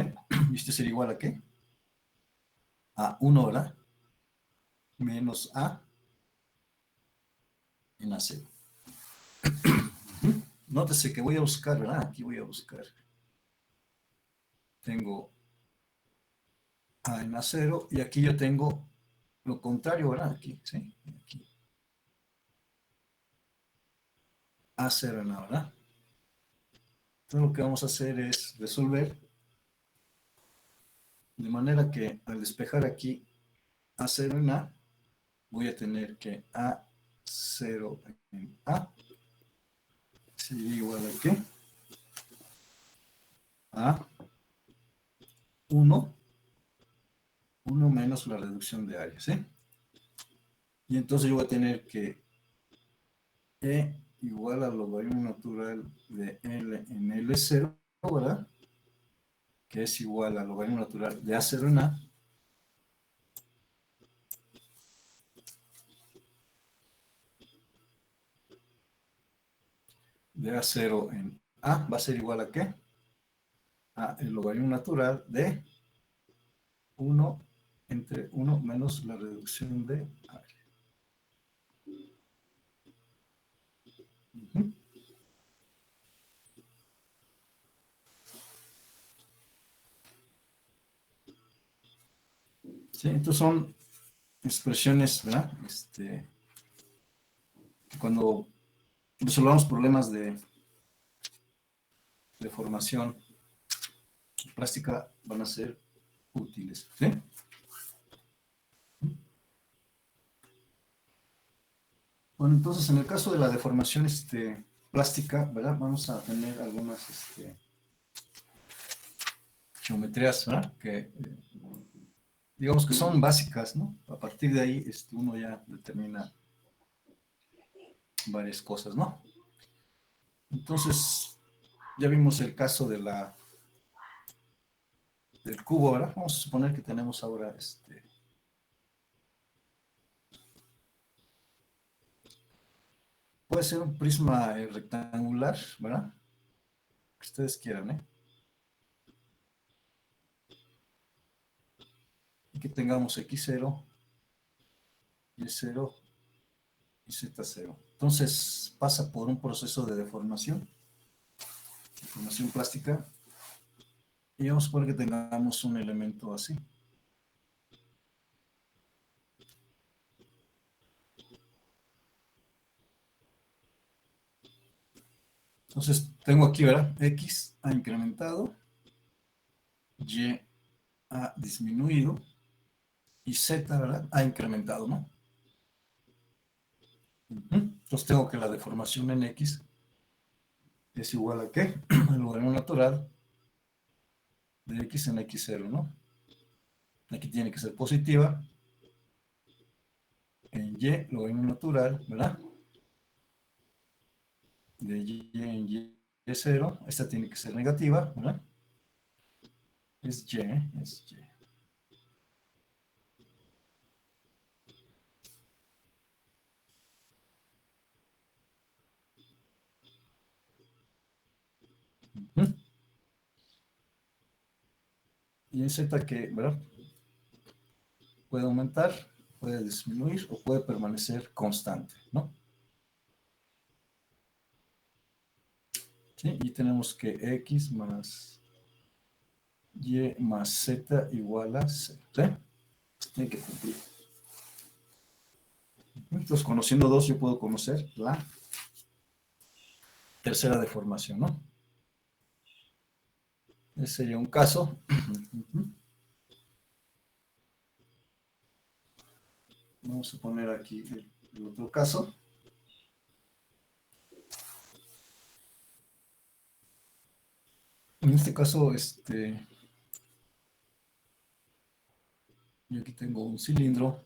Y este sería igual a ¿qué? A 1, ¿verdad? Menos A en A0. Nótese que voy a buscar, ¿verdad? Aquí voy a buscar. Tengo A en A0 y aquí yo tengo lo contrario, ¿verdad? Aquí, ¿sí? Aquí. A0 en A, ¿verdad? Entonces lo que vamos a hacer es resolver de manera que al despejar aquí A0 en A, voy a tener que A0 en A sería igual a ¿qué? A 1, 1 menos la reducción de áreas, ¿sí? Y entonces yo voy a tener que E igual al logaritmo natural de L en L0, ¿verdad? Que es igual al logaritmo natural de A0 en A, de A0 en A va a ser igual a ¿qué? A el logaritmo natural de 1 entre 1 menos la reducción de área. ¿Sí? Entonces son expresiones, ¿verdad? Que cuando resolvamos problemas de formación plástica van a ser útiles, ¿sí? Bueno, entonces en el caso de la deformación plástica, ¿verdad? Vamos a tener algunas geometrías, ¿verdad? Que digamos que son básicas, ¿no? A partir de ahí uno ya determina varias cosas, ¿no? Entonces, ya vimos el caso de del cubo, ¿verdad? Vamos a suponer que tenemos ahora puede ser un prisma rectangular, ¿verdad? Que ustedes quieran, ¿eh? Y que tengamos X0, Y0 y Z0. Entonces pasa por un proceso de deformación plástica, y vamos a suponer que tengamos un elemento así. Entonces tengo aquí, ¿verdad? X ha incrementado, Y ha disminuido y Z, ¿verdad? Ha incrementado, ¿no? Entonces tengo que la deformación en X es igual a ¿qué? El logaritmo natural de X en X0, ¿no? Aquí tiene que ser positiva. En Y, logaritmo natural, ¿verdad? De Y en Y0. Esta tiene que ser negativa, ¿verdad? Es Y, es Y. Y en Z que, ¿verdad? Puede aumentar, puede disminuir o puede permanecer constante, ¿no? ¿Sí? Y tenemos que X más Y más Z igual a 0, ¿sí? Tiene que cumplir. Entonces, conociendo dos, yo puedo conocer la tercera deformación, ¿no? Ese sería un caso. Vamos a poner aquí el otro caso. En este caso, yo aquí tengo un cilindro.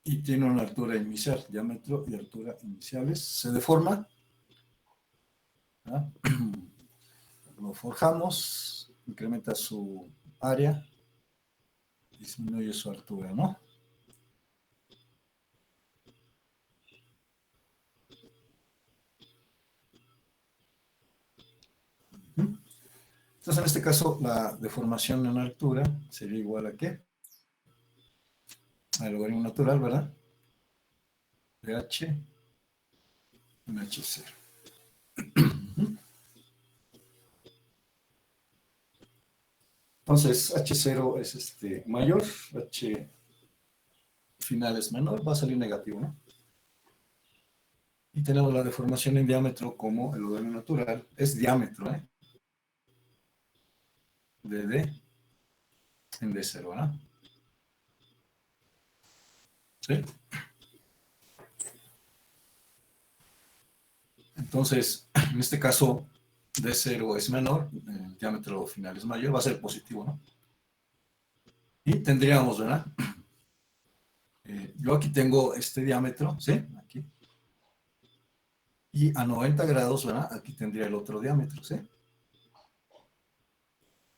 Y tiene una altura inicial, diámetro y altura iniciales. Se deforma. ¿Ah? Lo forjamos, incrementa su área, disminuye su altura, ¿no? Entonces, en este caso, la deformación en altura sería igual a ¿qué? Al logaritmo natural, ¿verdad? De H en H0. Entonces, H0 es mayor, H final es menor, va a salir negativo, ¿no? Y tenemos la deformación en diámetro como el logaritmo natural, es diámetro, ¿eh? De D en D0, ¿verdad? ¿Sí? Entonces, en este caso, D0 es menor, el diámetro final es mayor, va a ser positivo, ¿no? Y tendríamos, ¿verdad? Yo aquí tengo este diámetro, ¿sí? Aquí. Y a 90 grados, ¿verdad? Aquí tendría el otro diámetro, ¿sí?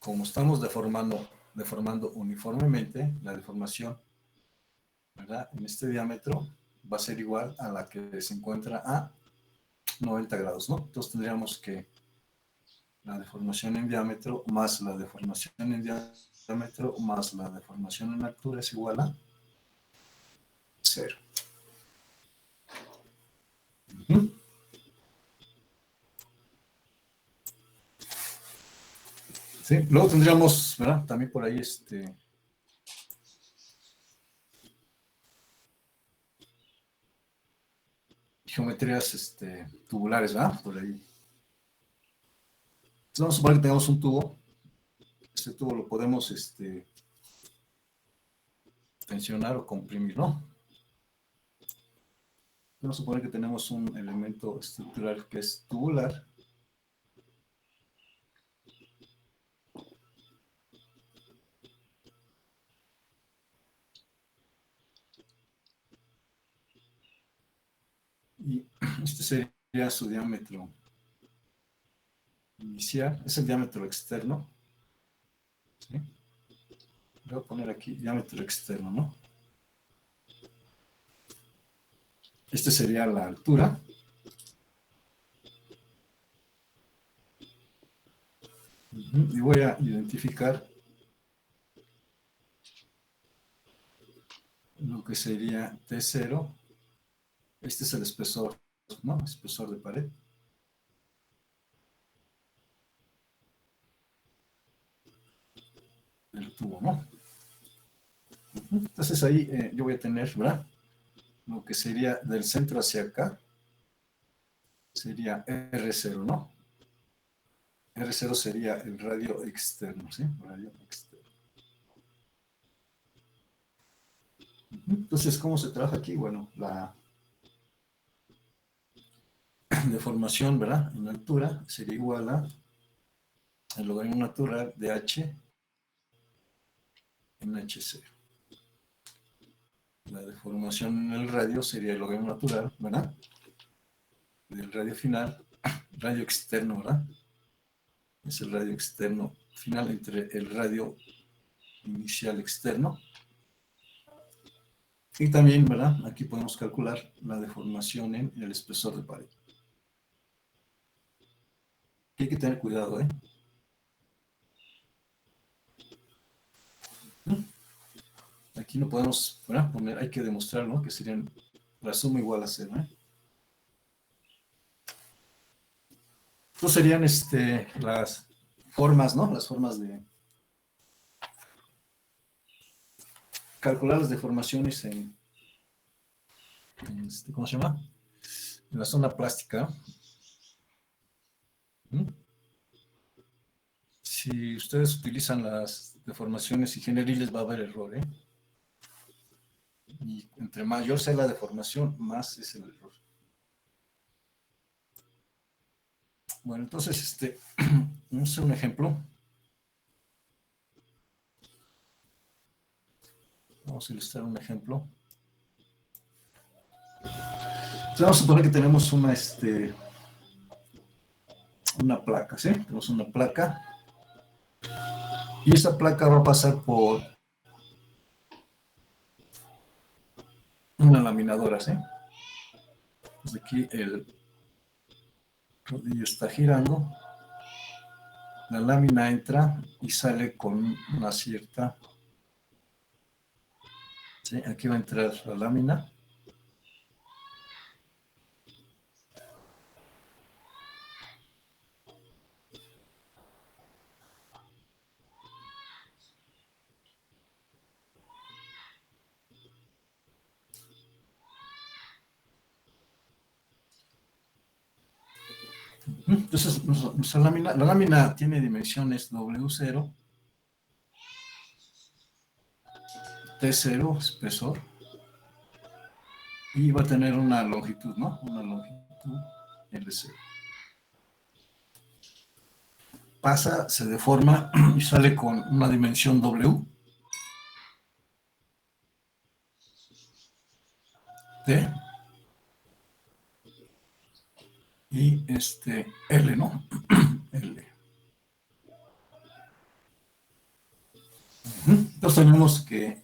Como estamos deformando uniformemente, la deformación, ¿verdad? En este diámetro va a ser igual a la que se encuentra a 90 grados, ¿no? Entonces tendríamos que la deformación en diámetro más la deformación en diámetro más la deformación en altura es igual a 0. Sí, luego tendríamos, ¿verdad? También por ahí geometrías tubulares, ¿verdad? Por ahí. Entonces vamos a suponer que tenemos un tubo. Este tubo lo podemos tensionar o comprimir, ¿no? Vamos a suponer que tenemos un elemento estructural que es tubular. Y este sería su diámetro inicial, es el diámetro externo. ¿Sí? Voy a poner aquí diámetro externo, ¿no? Este sería la altura. Y voy a identificar lo que sería T0. Este es el espesor, ¿no? Espesor de pared. Del tubo, ¿no? Entonces ahí yo voy a tener, ¿verdad? Lo que sería del centro hacia acá, sería R0, ¿no? R0 sería el radio externo, ¿sí? Radio externo. Entonces, ¿cómo se trabaja aquí? Bueno, la deformación, ¿verdad? En altura sería igual a el logaritmo natural de H en H0. La deformación en el radio sería el logaritmo natural, ¿verdad? Del radio final, radio externo, ¿verdad? Es el radio externo final entre el radio inicial externo. Y también, ¿verdad? Aquí podemos calcular la deformación en el espesor de pared. Hay que tener cuidado, ¿eh? Aquí no podemos, ¿verdad? Poner, hay que demostrar, ¿no? Que serían la suma igual a cero, ¿eh? Entonces serían las formas, ¿no? Las formas de calcular las deformaciones ¿cómo se llama? En la zona plástica. Si ustedes utilizan las deformaciones ingenieriles va a haber error, ¿eh? Y entre mayor sea la deformación, más es el error. Bueno, entonces, vamos a hacer un ejemplo. Vamos a ilustrar un ejemplo. Entonces, vamos a suponer que tenemos una placa, ¿sí? Tenemos una placa y esa placa va a pasar por una laminadora, ¿sí? Pues aquí el rodillo está girando, la lámina entra y sale con una cierta, ¿sí? Aquí va a entrar la lámina. Entonces, nuestra lámina, la lámina tiene dimensiones W0, T0, espesor, y va a tener una longitud, ¿no? Una longitud L0. Pasa, se deforma y sale con una dimensión W, T, y L, ¿no? L. Entonces tenemos que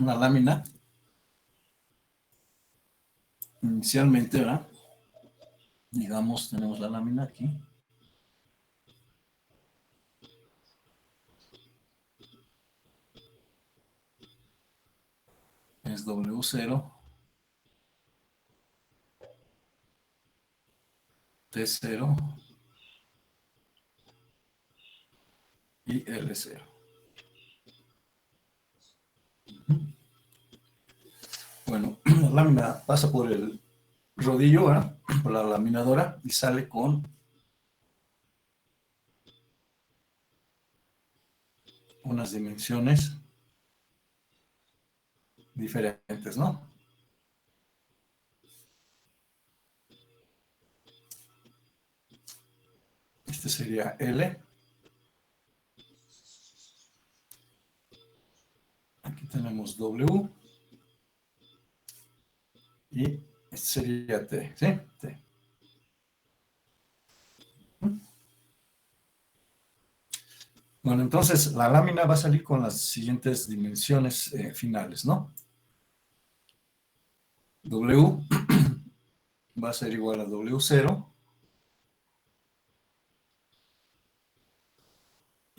la lámina, inicialmente, ¿verdad? Digamos, tenemos la lámina aquí. Es W0. T0 y L0. Bueno, la lámina pasa por el rodillo, ¿verdad? Por la laminadora y sale con unas dimensiones diferentes, ¿no? Este sería L. Aquí tenemos W. Y este sería T, ¿sí? T. Bueno, entonces la lámina va a salir con las siguientes dimensiones finales, ¿no? W va a ser igual a W0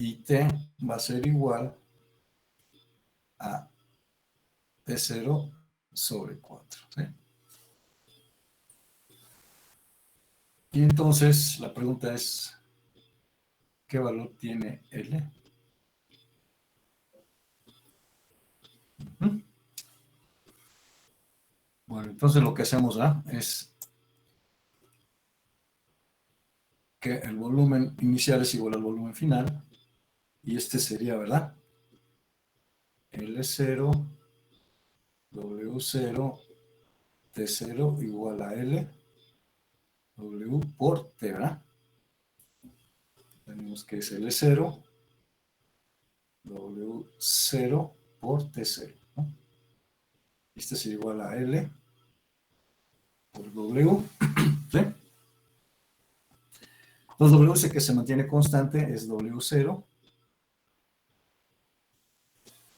y T va a ser igual a T0 sobre 4, ¿sí? Y entonces la pregunta es, ¿qué valor tiene L? Bueno, entonces lo que hacemos es que el volumen inicial es igual al volumen final, y este sería, ¿verdad? L0, W0, T0 igual a L, W por T, ¿verdad? Tenemos que es L0, W0 por T0, ¿no? Este es igual a L por W, ¿sí? Entonces W que se mantiene constante es W0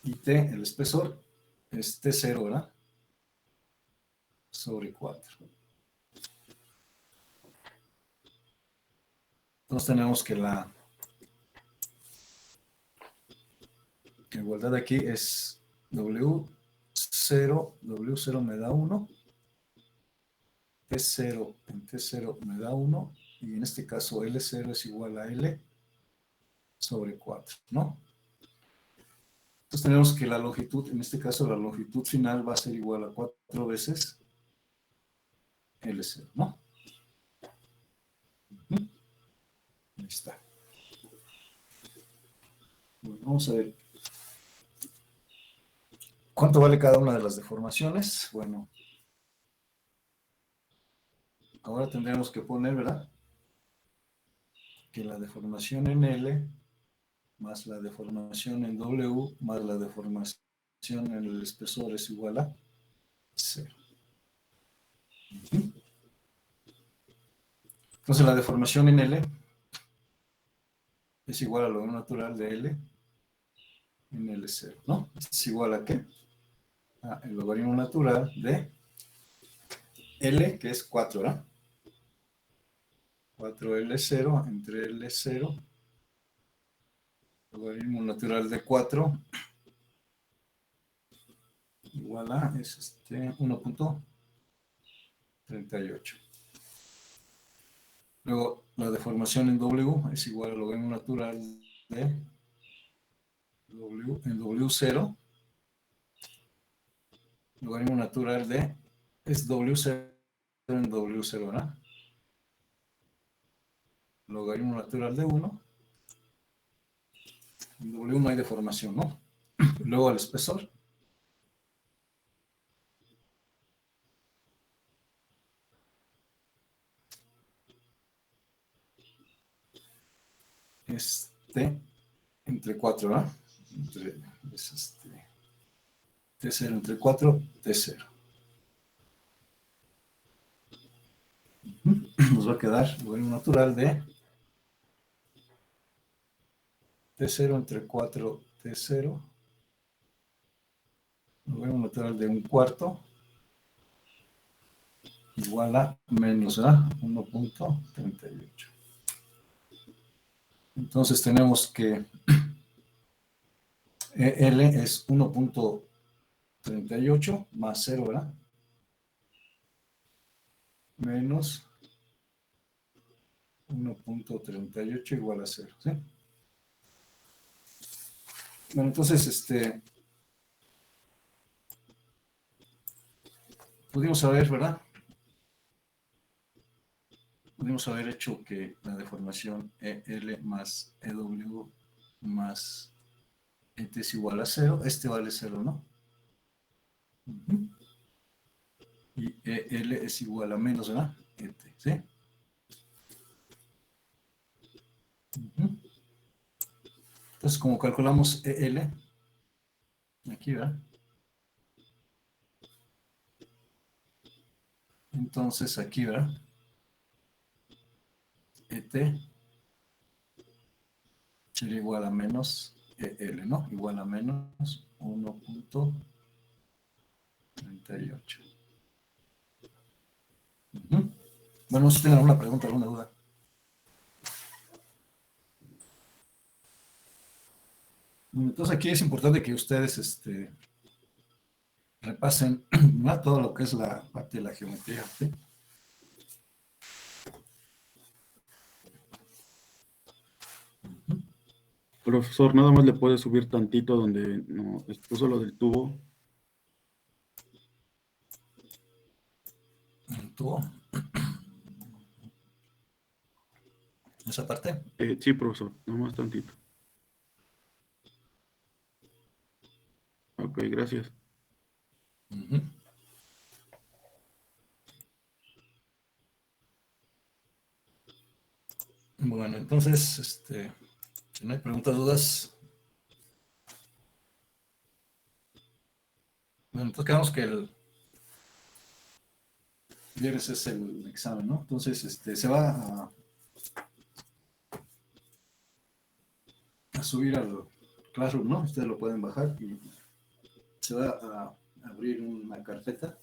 y T, el espesor, es T0, ¿verdad? Sobre 4. Entonces tenemos que la igualdad aquí es W0 me da 1, T0 en T0 me da 1, y en este caso L0 es igual a L sobre 4, ¿no? Entonces tenemos que la longitud, en este caso la longitud final va a ser igual a 4 veces L0, ¿no? Ahí está. Bueno, vamos a ver. ¿Cuánto vale cada una de las deformaciones? Bueno, ahora tendremos que poner, ¿verdad? Que la deformación en L más la deformación en W más la deformación en el espesor es igual a 0. Entonces la deformación en L es igual a lo natural de L en L0, ¿no? ¿Es igual a qué? A el logaritmo natural de L, que es 4, ¿verdad? 4L0 entre L0, logaritmo natural de 4, igual a, es 1.38. Luego, la deformación en W es igual al logaritmo natural de W en W0, logaritmo natural de, es W0 en W0, ¿verdad? Logaritmo natural de 1, en W no hay deformación, ¿no? Luego el espesor, es T entre 4, ¿verdad? Es T0 entre 4, T0. Nos va a quedar el logaritmo natural de T0 entre 4, T0, logaritmo natural de 1/4, igual a menos 1.38. Entonces tenemos que L es 1.38 más 0, ¿verdad? Menos 1.38 igual a 0, ¿sí? Bueno, entonces, pudimos haber, ¿verdad? Pudimos haber hecho que la deformación EL más EW más ET es igual a 0. Este vale 0, ¿no? Y EL es igual a menos, ¿verdad? ET, ¿sí? Entonces, como calculamos EL, aquí, ¿verdad? Entonces, aquí, ¿verdad? ET sería igual a menos EL, ¿no? Igual a menos 1.38. Bueno, si tienen alguna pregunta, alguna duda. Entonces aquí es importante que ustedes repasen todo lo que es la parte de la geometría, ¿sí? Profesor, nada más le puede subir tantito donde no expuso lo del tubo. ¿Tuvo esa parte? Sí, profesor, nada más tantito. Ok, gracias. Bueno, entonces, si no hay preguntas, dudas. Bueno, entonces quedamos que el viernes es el examen, ¿no? Entonces, se va a subir al Classroom, ¿no? Ustedes lo pueden bajar y se va a abrir una carpeta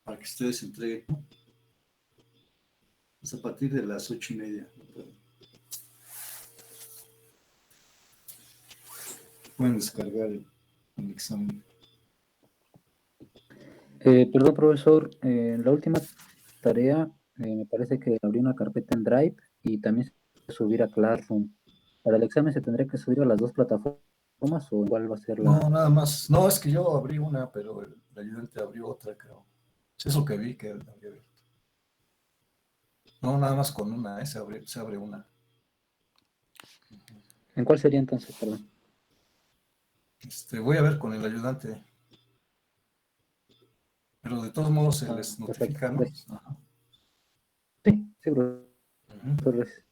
para que ustedes entreguen, ¿no? Es a partir de las 8:30. Pueden descargar el examen. Perdón, profesor, en la última tarea me parece que abrí una carpeta en Drive y también subir a Classroom. ¿Para el examen se tendría que subir a las dos plataformas o igual va a ser No, la...? nada más. No, es que yo abrí una, pero el ayudante abrió otra, creo. Es eso que vi que había abierto. No, nada más con una, se abre una. ¿En cuál sería entonces, perdón? Voy a ver con el ayudante. Pero de todos modos se les Perfecto, notifica, ¿no? gracias. Ajá. Sí, sí, profesor, Ujú. gracias.